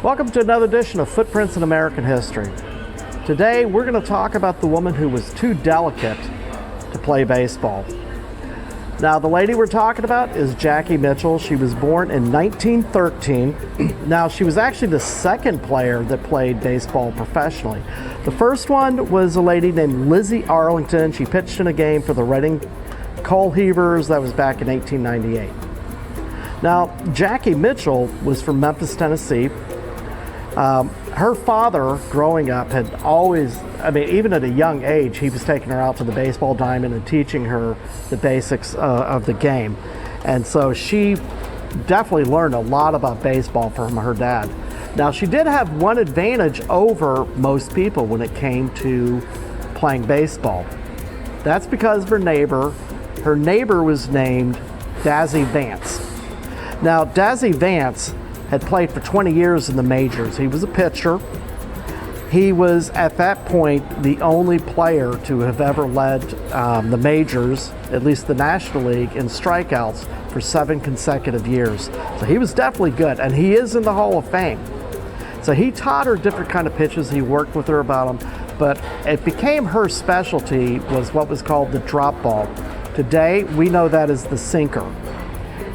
Welcome to another edition of Footprints in American History. Today we're going to talk about the woman who was too delicate to play baseball. Now the lady we're talking about is Jackie Mitchell. She was born in 1913. Now she was actually the second player that played baseball professionally. The first one was a lady named Lizzie Arlington. She pitched in a game for the Reading Coal Heavers. That was back in 1898. Now Jackie Mitchell was from Memphis, Tennessee. Her father, growing up, had always, even at a young age, he was taking her out to the baseball diamond and teaching her the basics of the game. And so she definitely learned a lot about baseball from her dad. Now, she did have one advantage over most people when it came to playing baseball. That's because of her neighbor. Her neighbor was named Dazzy Vance. Now, Dazzy Vance had played for 20 years in the majors. He was a pitcher. He was, at that point, the only player to have ever led the majors, at least the National League, in strikeouts for 7 consecutive years. So he was definitely good, and he is in the Hall of Fame. So he taught her different kind of pitches. He worked with her about them, but it became her specialty was what was called the drop ball. Today, we know that as the sinker.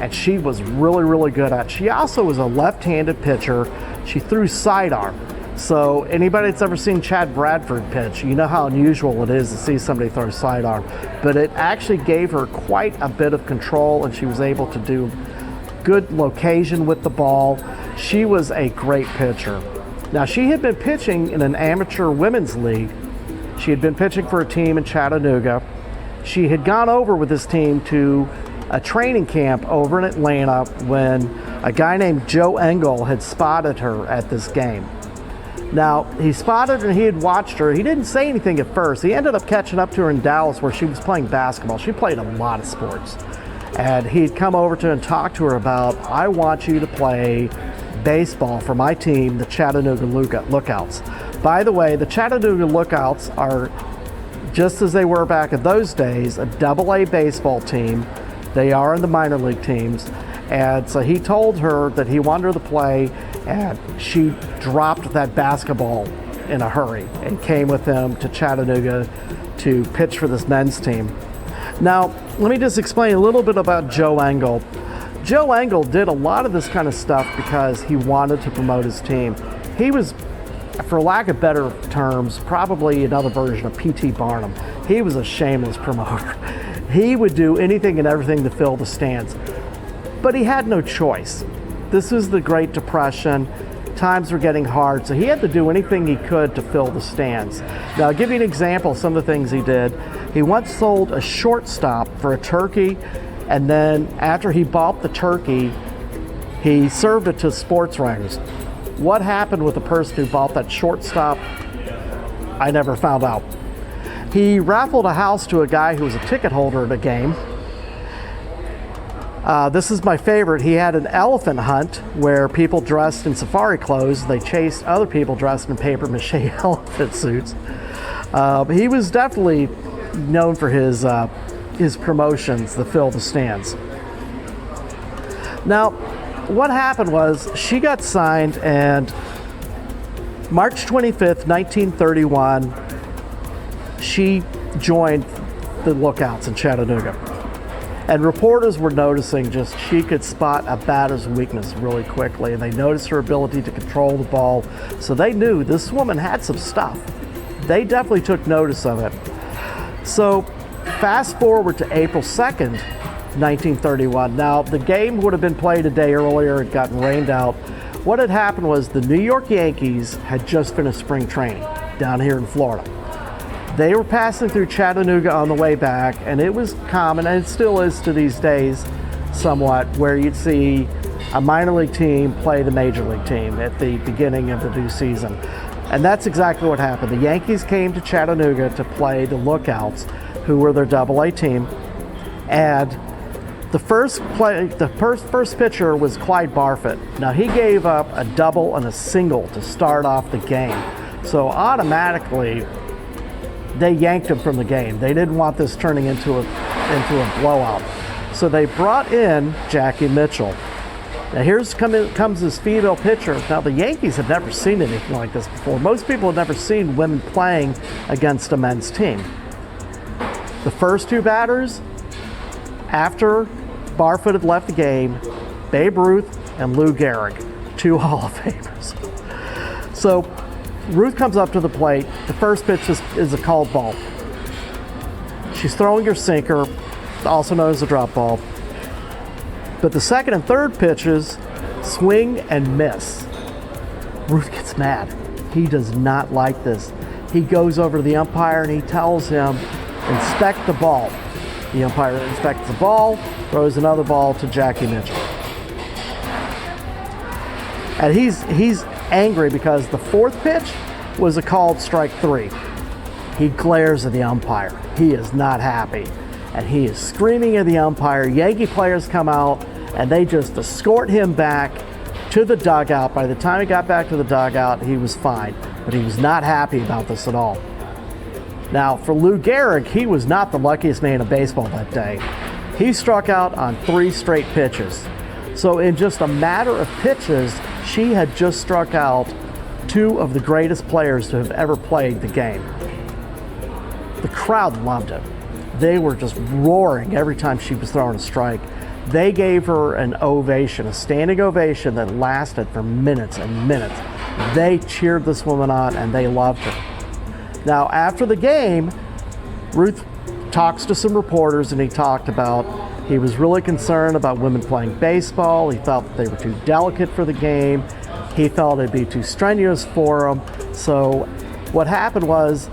And she was really, really good at it. She also was a left-handed pitcher. She threw sidearm. So anybody that's ever seen Chad Bradford pitch, you know how unusual it is to see somebody throw sidearm. But it actually gave her quite a bit of control, and she was able to do good location with the ball. She was a great pitcher. Now, she had been pitching in an amateur women's league. She had been pitching for a team in Chattanooga. She had gone over with this team to a training camp over in Atlanta when a guy named Joe Engel had spotted her at this game. Now, he spotted her and he had watched her. He didn't say anything at first. He ended up catching up to her in Dallas where she was playing basketball. She played a lot of sports. And he'd come over to her and talk to her about, I want you to play baseball for my team, the Chattanooga Lookouts. By the way, the Chattanooga Lookouts are, just as they were back in those days, a AA baseball team. They are in the minor league teams. And so he told her that he wanted her to play, and she dropped that basketball in a hurry and came with him to Chattanooga to pitch for this men's team. Now, let me just explain a little bit about Joe Engel. Joe Engel did a lot of this kind of stuff because he wanted to promote his team. He was, for lack of better terms, probably another version of P.T. Barnum. He was a shameless promoter. He would do anything and everything to fill the stands. But he had no choice. This was the Great Depression. Times were getting hard, so he had to do anything he could to fill the stands. Now, I'll give you an example of some of the things he did. He once sold a shortstop for a turkey, and then after he bought the turkey, he served it to sports writers. What happened with the person who bought that shortstop? I never found out. He raffled a house to a guy who was a ticket holder at a game. This is my favorite. He had an elephant hunt where people dressed in safari clothes, they chased other people dressed in paper-mache elephant suits. He was definitely known for his promotions that fill the stands. Now, what happened was she got signed, and March 25th, 1931, she joined the Lookouts in Chattanooga. And reporters were noticing just she could spot a batter's weakness really quickly, and they noticed her ability to control the ball. So they knew this woman had some stuff. They definitely took notice of it. So fast forward to April 2nd, 1931. Now, the game would have been played a day earlier. It had gotten rained out. What had happened was the New York Yankees had just finished spring training down here in Florida. They were passing through Chattanooga on the way back, and it was common, and it still is to these days somewhat, where you'd see a minor league team play the major league team at the beginning of the new season. And that's exactly what happened. The Yankees came to Chattanooga to play the Lookouts, who were their AA team. And the first pitcher was Clyde Barfitt. Now, he gave up a double and a single to start off the game. So automatically, they yanked him from the game. They didn't want this turning into a blowout. So they brought in Jackie Mitchell. Now comes this female pitcher. Now the Yankees have never seen anything like this before. Most people have never seen women playing against a men's team. The first two batters, after Barfoot had left the game, Babe Ruth and Lou Gehrig, two Hall of Famers. So Ruth comes up to the plate. The first pitch is a called ball. She's throwing her sinker, also known as a drop ball. But the second and third pitches swing and miss. Ruth gets mad. He does not like this. He goes over to the umpire and he tells him, inspect the ball. The umpire inspects the ball, throws another ball to Jackie Mitchell. And he's angry because the fourth pitch was a called strike 3. He glares at the umpire. He is not happy. And he is screaming at the umpire. Yankee players come out and they just escort him back to the dugout. By the time he got back to the dugout, he was fine, but he was not happy about this at all. Now, for Lou Gehrig, he was not the luckiest man in baseball that day. He struck out on 3 straight pitches. So in just a matter of pitches, she had just struck out 2 of the greatest players to have ever played the game. The crowd loved it. They were just roaring every time she was throwing a strike. They gave her an ovation, a standing ovation that lasted for minutes and minutes. They cheered this woman on and they loved her. Now, after the game, Ruth talks to some reporters and he talked about he was really concerned about women playing baseball. He felt that they were too delicate for the game. He felt it'd be too strenuous for them. So what happened was,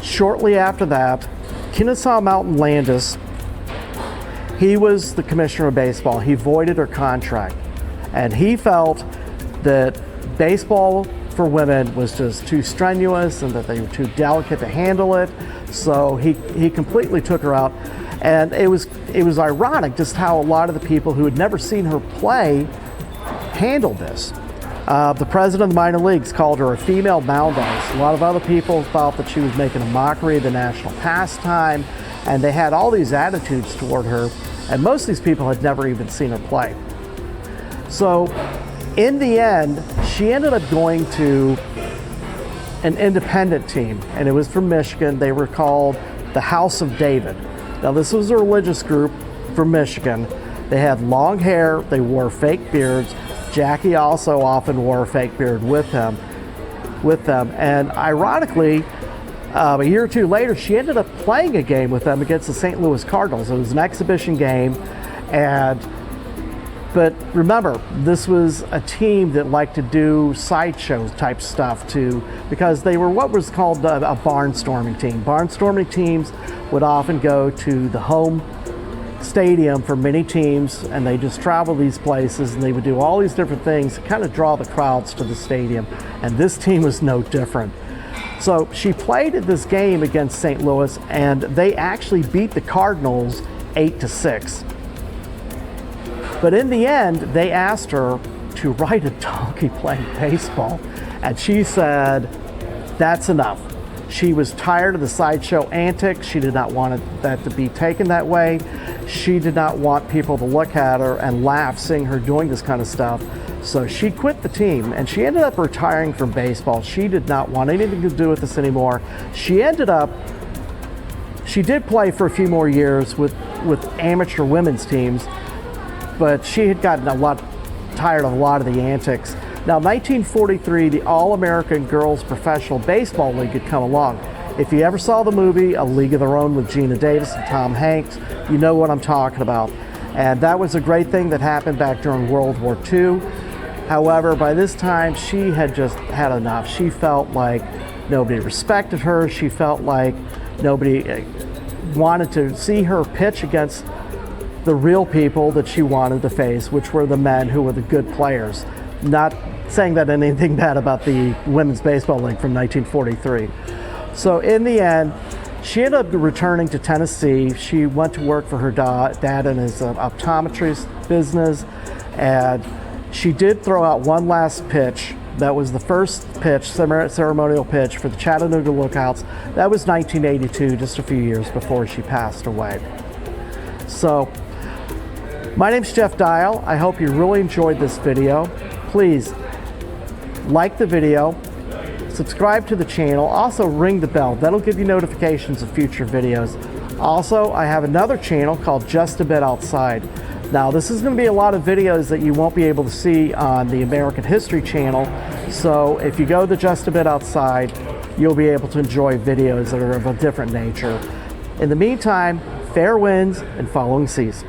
shortly after that, Kennesaw Mountain Landis, he was the commissioner of baseball. He voided her contract. And he felt that baseball for women was just too strenuous and that they were too delicate to handle it. So he completely took her out. And it was ironic just how a lot of the people who had never seen her play handled this. The president of the minor leagues called her a female mound ice. A lot of other people thought that she was making a mockery of the national pastime, and they had all these attitudes toward her, and most of these people had never even seen her play. So in the end, she ended up going to an independent team, and it was from Michigan. They were called the House of David. Now, this was a religious group from Michigan. They had long hair, they wore fake beards. Jackie also often wore a fake beard with them. And ironically, a year or two later, she ended up playing a game with them against the St. Louis Cardinals. It was an exhibition game. But remember, this was a team that liked to do sideshow type stuff too, because they were what was called a barnstorming team. Barnstorming teams would often go to the home stadium for many teams, and they just travel these places and they would do all these different things to kind of draw the crowds to the stadium. And this team was no different. So she played at this game against St. Louis, and they actually beat the Cardinals 8-6. But in the end, they asked her to ride a donkey playing baseball, and she said, that's enough. She was tired of the sideshow antics. She did not want that to be taken that way. She did not want people to look at her and laugh seeing her doing this kind of stuff. So she quit the team, and she ended up retiring from baseball. She did not want anything to do with this anymore. She did play for a few more years with amateur women's teams, but she had gotten tired of a lot of the antics. Now, 1943, the All-American Girls Professional Baseball League had come along. If you ever saw the movie A League of Their Own with Gina Davis and Tom Hanks, you know what I'm talking about. And that was a great thing that happened back during World War II. However, by this time, she had just had enough. She felt like nobody respected her. She felt like nobody wanted to see her pitch against the real people that she wanted to face, which were the men who were the good players. Not saying that anything bad about the Women's Baseball League from 1943. So in the end, she ended up returning to Tennessee. She went to work for her dad in his optometry business, and she did throw out one last pitch. That was the first pitch, ceremonial pitch for the Chattanooga Lookouts. That was 1982, just a few years before she passed away. So My name's Jeff Dial. I hope you really enjoyed this video. Please like the video, subscribe to the channel, also ring the bell. That'll give you notifications of future videos. Also, I have another channel called Just a Bit Outside. Now, this is going to be a lot of videos that you won't be able to see on the American History channel. So if you go to Just a Bit Outside, you'll be able to enjoy videos that are of a different nature. In the meantime, fair winds and following seas.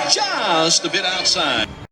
Just a bit outside.